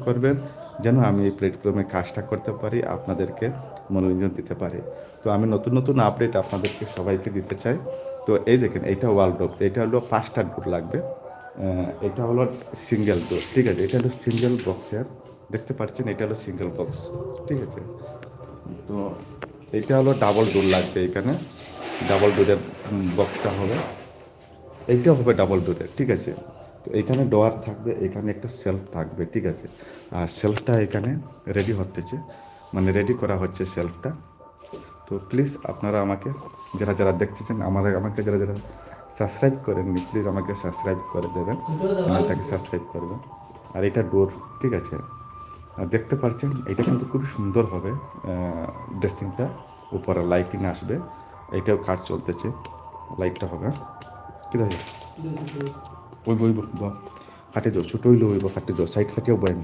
করবেন যেন আমি এই প্ল্যাটফর্মে কাজটা করতে পারি, আপনাদেরকে মনোরঞ্জন দিতে পারি। তো আমি নতুন নতুন আপডেট আপনাদেরকে সবাইকে দিতে চাই। তো এই দেখেন এইটা ওয়ালড্রপ, এটা হলো 5টা ডোর লাগবে। এটা হলো সিঙ্গেল ডোর, ঠিক আছে, এটা হলো সিঙ্গেল বক্সের, দেখতে পাচ্ছেন এটা হলো সিঙ্গেল বক্স, ঠিক আছে। তো এটা হলো ডাবল ডোর লাগবে, এখানে ডাবল ডোরের বক্সটা হবে, এইটা হবে ডাবল ডোরের, ঠিক আছে। তো এখানে ডোয়ার থাকবে, এখানে একটা সেলফ থাকবে, ঠিক আছে। আর সেলফটা এখানে রেডি হতেছে, মানে রেডি করা হচ্ছে সেলফটা। তো প্লিজ আপনারা আমাকে যারা যারা দেখতেছেন, আমাকে যারা যারা সাবস্ক্রাইব করেননি, প্লিজ আমাকে সাবস্ক্রাইব করে দেবেন, চ্যানেলটাকে সাবস্ক্রাইব করবেন। আর এটা ডোর, ঠিক আছে। আর দেখতে পাচ্ছেন এটা কিন্তু খুবই সুন্দর হবে ড্রেসিংটা, উপরে লাইটিং আসবে, এটাও কাজ চলতেছে, লাইটটা হবে কি দেখে ওই বই কাটি দাও, ছোটো হইলে হইব, কাটি দাও, সাইড কাটিও বয়।